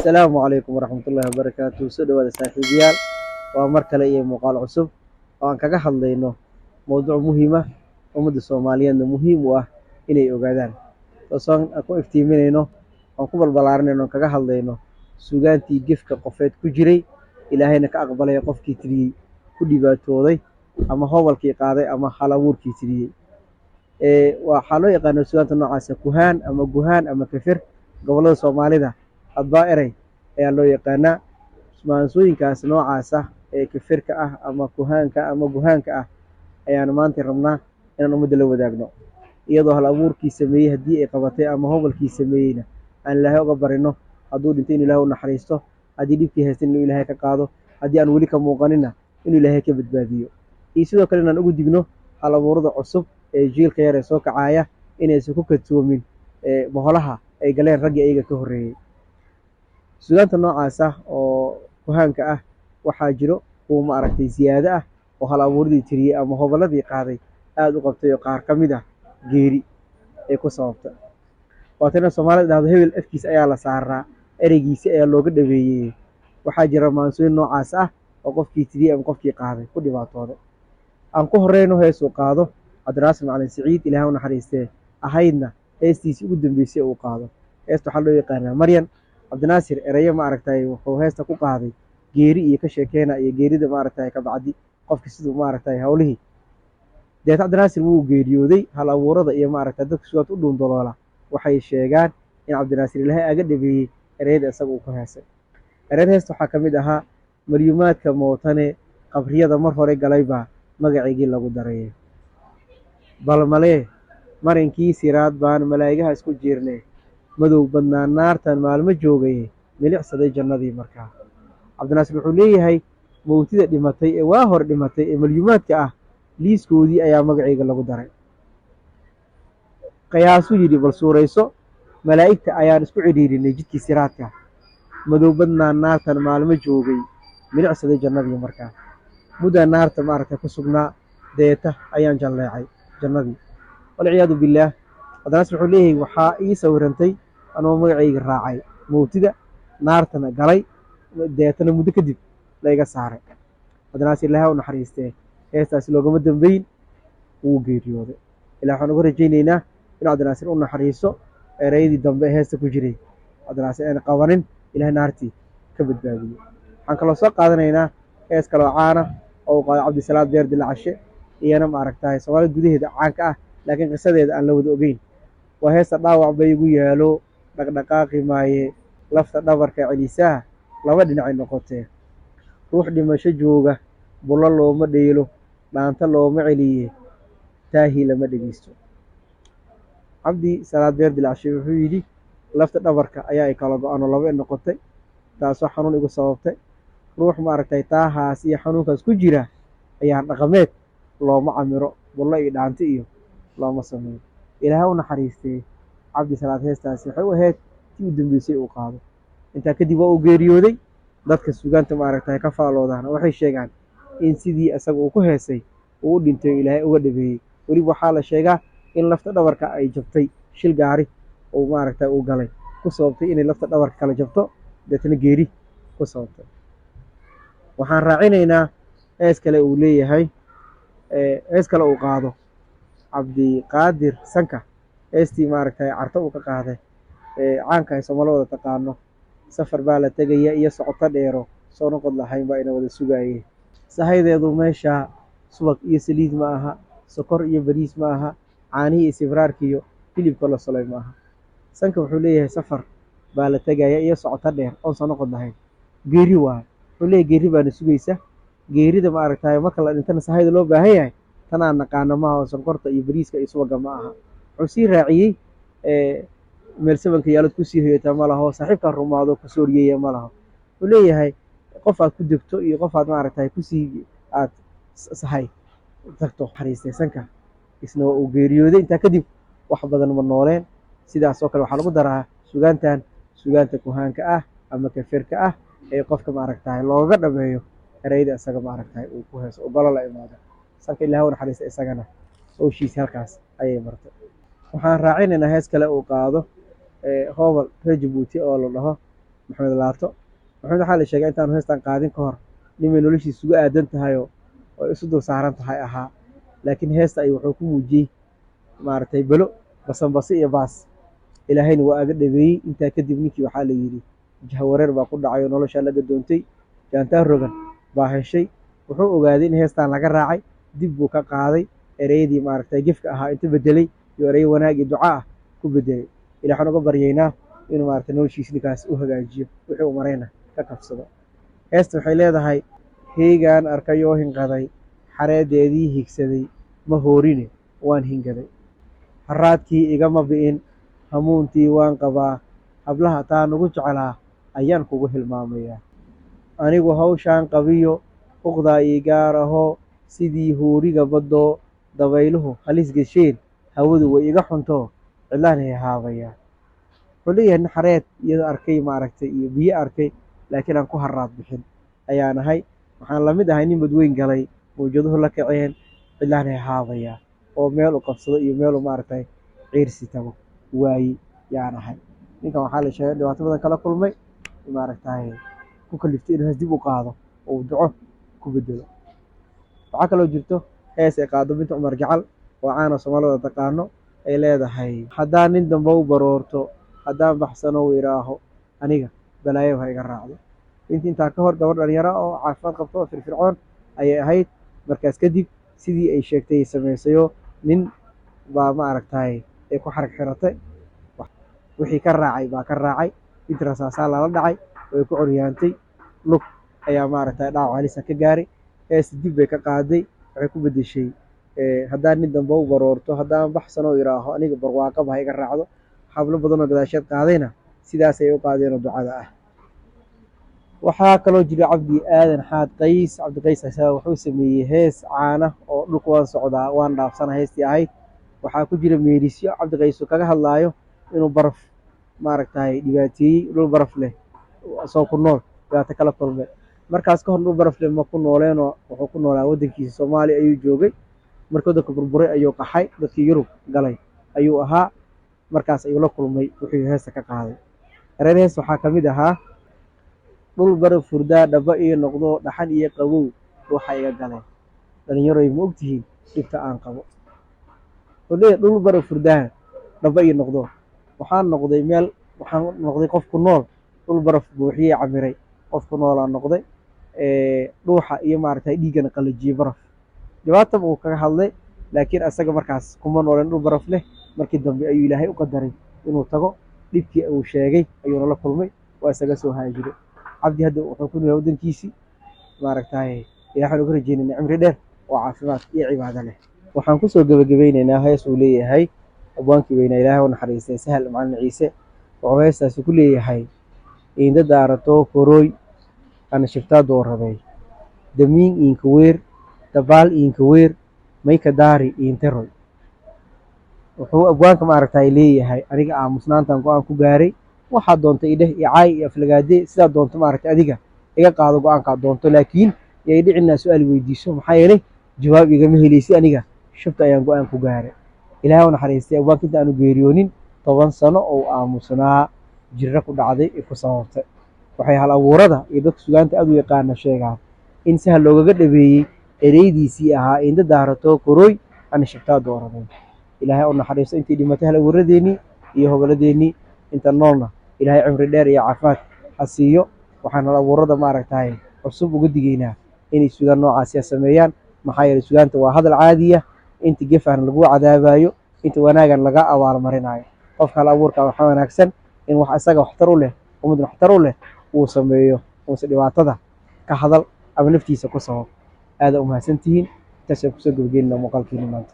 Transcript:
السلام عليكم ورحمة الله وبركاته. سدوا ساحبيال ومركل أي مقال عصب وأن كجح الله موضوع مهمة ومد الصوماليين مهم إني أقعدان تصان أكو افتيمين إنه أنكم البلارن إنه كجح الله سجان تيجف كقفات كجري إلى هنا كأقبل يقف كتري كل باتوضي أما هو الكيقاضي أما حلاور كتري وحلو يقانو سجان النعاسة كهان أما جهان أما كفر قبل الصومالي ده الضائري ayaa loo yaqaanaa maansooyinkaas noocaas ah ee kafirka ah ama kuhaanka ama guhaanka ah ayaan maanta rabnaa inaan ummadda la wadaagno iyadoo hal abuurkii sameeyey haddii ay qabatay ama howlkii sameeyeyna aan ilaahay uga barino hadduu dhintay inuu ilaahay u naxariisto haddii dhibkii haystan inuu ilaahay ka qaado haddii aan weli ka muuqanina inuu ilaahay ka badbaadiyo iyo sidoo kale inaan ugu digno hal abuurada cusub ee jiilka yar ee soo kacaya inaysan ku katoomin boholaha ay galeen raggii ayaga ka horreeyey suugaanta noocaas ah oo kuhaanka ah waxaa jiro kuwa ma aragtay siyaado ah oo hal abuuradii tiriyey ama hobolladii qaaday aad u qabtay oo qaar ka mid ah geeri ay ku sababta waatana soomaalida dhahdo hebel afkiis ayaa la saaraa ereygiisi ayaa looga dhaweeyey waxaa jira maansooyin noocaas ah oo qofkii tiriyey ama qofkii qaaday ku dhibaatooday aan ku horeyno heesuu qaado cabdinaasir macalin siciid ilaahay u naxariistee ahaydna heestiisii ugu dambeysay uu qaado heesta waxaa loo yaqaanaa maryan cabdinaasir erayo ma aragtay wuxuu heesta ku qaaday geeri iyo ka sheekeyna iyo geerida ma aragtay ka bacdi qofkii siduu ma aragtay hawlihii deet cabdinaasir wuu geeriyooday hal abuurada iyo ma aragtay dadka sugaad u dhuun doloola waxay sheegaan in cabdinaasir ilaahay aga dhabeeyey ereyada isaga uu ku heesay ereyada heesta waxaa ka mid ahaa maryumaadka mootane qabriyada mar hore galay baa magaceygii lagu daray balmalee marinkii siraad baan malaa'igaha isku jiirnay madow badnaan naartan maalmo joogay milicsaday jannadii markaa cabdinaasir wuxuu leeyahay mowtida dhimatay ee waa hor dhimatay ee malyumaadka ah liiskoodii ayaa magacayga lagu daray qiyaasuu yidhi bal suurayso malaa'igta ayaan isku cidhiirinay jidkii siraadka madow badnaan naartan maalmo joogay milicsaday jannadii markaa muddaa naarta maaragtay ku sugnaa deeta ayaan jalleecay jannadii walciyaadu billaah cabdinaasir wuxuu leeyahay waxaa ii sawirantay anoo magacayga raacay mowtida naartana galay deetana muddo kadib layga saaray cabdinaasir ilaahay u naxariistee heestaasi loogama dambeyn wuu geeriyooday ilaa waxaan uga rajaynaynaa in cabdinaasir u naxariiso ereyadii dambe ee heesta ku jiray cabdinaasir aan qabanin ilaahay naartii ka badbaadiyo waxaan kaloo soo qaadanaynaa hees kaloo caana oo qaado cabdisalaad beer dilacashe iyana ma aragtahay soomaalida gudaheeda caanka ah laakiin qisadeeda aan la wada ogeyn waa heesta dhaawac bay igu yaalo dhaqdhaqaaqi maaye lafta dhabarka celisaha laba dhinacay noqotee ruux dhimasho jooga bullo looma dheelo dhaanta looma celiye taahii lama dhegeysto cabdi salaad beer dilacashe wuxuu yidhi lafta dhabarka ayaa ay kala go-ano laba noqotay taasoo xanuun igu sababtay ruux ma aragtay taahaas iyo xanuunkaas ku jira ayaa dhaqameed looma camiro bullo iyo dhaanti iyo looma sameeyo ilaahay u naxariistee cabdi salaad heestaasi waxay u ahayd tii u dambeysay uu qaado intaa kadib waa uu geeriyooday dadka sugaanta ma aragtay ka faaloodaana waxay sheegaan in sidii isaga uu ku heesay uu u dhintay oo ilaahay uga dhabeeyey weliba waxaa la sheegaa in lafta dhabarka ay jabtay shil gaari oo ma aragtay uu galay ku sababtay inay lafta dhabarka kala jabto deetana geeri ku sababtay waxaan raacinaynaa hees kale uu leeyahay hees kale uu qaado cabdiqaadir sanka heestii maaragtay carto uu ka qaaday caanka ay soomaalida wada taqaano safar baa la tegaya iyo socoto dheero soo noqod lahayn baa ina wada sugaayeen sahaydeedu meesha subag iyo saliid ma aha sokor iyo bariis ma aha caanihii isibraarkiiyo hilibka la solay ma aha sanka wuxuu leeyahay safar baa la tegaya iyo socoto dheer oon soo noqod lahayn geeri waayo wuxuu leeyahay geeri baana sugaysa geerida ma aragtay marka la dhintana sahayda loo baahan yahay tanaa naqaano maaha oo sonkorta iyo bariiska iyo subaga ma aha wuxuu sii raaciyey meel sabanka yaalad kusii hoyata ma laho saaxiibkaa rumaado ku sooriyeeya ma laho wuxuu leeyahay qof aad ku degto iyo qof aad maaragtay kusii aad sahay tagto xariistay sanka isna uu geeriyooday intaa kadib wax badan ma nooleen sidaas oo kale waxaa lagu daraa sugaanta kuhaanka ah ama kafirka ah ee qofka maaragtay looga dhameeyo ereyada isaga maaragtay uu ku heeso ogolo la imaado sanka ilaahay u naxariista isagana howshiisa halkaas ayay martay waxaan raacinaynaa hees kale uu qaado hobol reer Jabuuti oo la dhaho maxamed laato. maxamed waxaa la sheegay intaanu heestan qaadin ka hor nimay noloshiisa uga aadan tahayoo oo isu dul saaran tahay ahaa, laakiin heesta ay wuxuu ku muujiyey maaragtay belo basanbase iyo baas. ilaahayna waa aga dhabeeyey. intaa kadib ninkii waxaa la yidhi jahwareer baa ku dhacay oo noloshaa laga doontay, jaantaa rogan baa heshay. wuxuu ogaaday in heestan laga raacay, dib buu ka qaaday, ereyadii maaragtay gefka ahaa inta bedelay iyo ereyo wanaag iyo duca ah ku bedelay. ilaah waxaan uga baryaynaa inuu maaragtay noloshiisa ninkaas u hagaajiyo, wixii uu marayna ka kabsado. heesta waxay leedahay: heegaan arkayoo hinqaday, xareedeedii higsaday, ma hoorine waan hingaday. haraadkii igama bi'in, hamuuntii waan qabaa, hablaha taa nugu jecelaa ayaan kugu hilmaamayaa. anigu hawshaan qabiyo uqdaa ii gaar ahoo, sidii huuriga baddoo dabayluhu halis gesheen, hawadu way iga xuntoo cidlaan hahaabayaa. wuxuu leeyahay nin xareed iyadoo arkay maaragtay iyo biyo arkay, laakiin aan ku haraad bixin ayaan ahay. waxaan la mid ahay nin badweyn galay, mawjaduhu la kaceen, cidlaan hahaabayaa, oo meel u qabsado iyo meel u maaragtay ciirsi tago waaye yaan ahay. ninkan waxaa la sheegay dhibaato badan kala kulmay, maaragtay ku kaliftay inuu hees dib u qaado oo uu duco ku bedelo. waxaa kaloo jirto hees ay qaado binta cumar jacal oo caana soomaalida taqaano, ay leedahay: haddaan nin dambe u baroorto, haddaan baxsano iraaho, aniga balaayo ha iga raacdo. intaa ka hor gabadh dhalinyaro oo caafimaad qabto oo firfircoon ayay ahayd. markaas kadib sidii ay sheegtay ay samaysayo, nin baa maaragtay ay ku xarag xiratay, wixii ka raacay baa ka raacay. inti rasaasaa lala dhacay, way ku coryaantay, lug ayaa maaragtay dhaawac halisa ka gaaray. heesta dib bay ka qaaday, waxay ku bedeshay: haddaan nin dambe u baroorto, haddaan baxsano iraaho, aniga barwaaqaba ha iga raacdo. hablo badanoo gadaasheed qaadayna sidaas ay u qaadeenoo ducada ah. waxaa kaloo jira cabdi aadan xaad qays. cabdi qays asaga wuxuu sameeyey hees caana oo dhulka waan socdaa waan dhaafsana heestii ahayd. waxaa ku jira meerisyo cabdi qays uu kaga hadlaayo inuu baraf maaragtay dhibaateeyey, dhul baraf leh soo ku nool dhibaato kala kulmay. markaas ka hor dhul baraf leh ma ku nooleenoo wuxuu ku noolaa waddankiisa Soomaaliya ayuu joogay. markii waddanka burburay ayuu qaxay, dadkii Yurub galay ayuu ahaa. markaas ayuu la kulmay wuxuu heesta ka qaaday. reer hees waxaa ka mid ahaa: dhul baraf furdaa dhaba ii noqdo, dhaxan iyo qabow ruuxa iga galeen. dhalinyaroy ma ogtihiin dhibta aan qabo. wuxuu leeyahay dhul baraf furdaa dhaba ii noqdo, waxaan noqday qof ku nool, dhul baraf buuxiyey camiray, qof ku noolaan noqday. dhuuxa iyo maaragtay dhiiggana qalajiyey baraf. dhibaataba uu kaga hadlay, laakiin asaga markaas kuma nooleen dhul baraf leh. markii dambe ayuu ilaahay u qadaray inuu tago. dhibkii uu sheegay ayuuna la kulmay, waa isaga soo haajiray. cabdi hadda wuxuu ku noolaa waddankiisii, maaragtay ilaah waxaan uga rajeynayna cimri dheer oo caafimaad iyo cibaado leh. waxaan kusoo gebagabeynaynaa hees uu leeyahay abwaankii weynaa ilaahay u naxariistay Sahal Macalin Ciise. wuxuu heestaasi ku leeyahay: iinda daarato korooy ana shiftaa dooraday, damiin iinka weer, dabaal iinka weer, mayka daari iinteroy. wuxuu abwaanka maaragtay leeyahay: aniga aamusnaantan go-aan ku gaaray, waxaa doonta idheh icaay iyo aflagaade, sidaa doonto maaragtay adiga iga qaado go-aankaa doonto, laakiin yay dhicinaa su-aal weydiiso, maxaa yeelay jawaab igama helaysi, aniga shubta ayaan go-aan ku gaaray. ilaahay u naxariistay abwaanka inta aanu geeriyoonin 10 sano oo aamusnaa, jirro ku dhacday ee ku sababtay. waxay hal abuurada iyo dadka sugaanta aad u yaqaana sheegaan in Sahal loogaga dhabeeyey ereydiisii ahaa: iinda daarato korooy ana shiftaa dooraday. ilaahay u naxariisto intii dhimatay hal abuuradeennii iyo hogoladeennii, inta noolna ilaahay cimri dheer iyo caafimaad ha siiyo. waxaan hal abuurada maaragtay cusub uga digaynaa inay sugaan noocaasi sameeyaan, maxaa yeelay sugaanta waa hadal caadiya. inta gefaan lagu cadaabayo, inta wanaagan laga abaalmarinayo. qofka hal abuurka waxaa wanaagsan in wax isaga waxtar u leh, ummadna waxtar u leh uu sameeyo, uusan dhibaatada ka hadal ama naftiisa ku sabab. aad u mahadsantihiin. intaas ayaan kusoo gabagabeynaa muuqaalkeena maanta.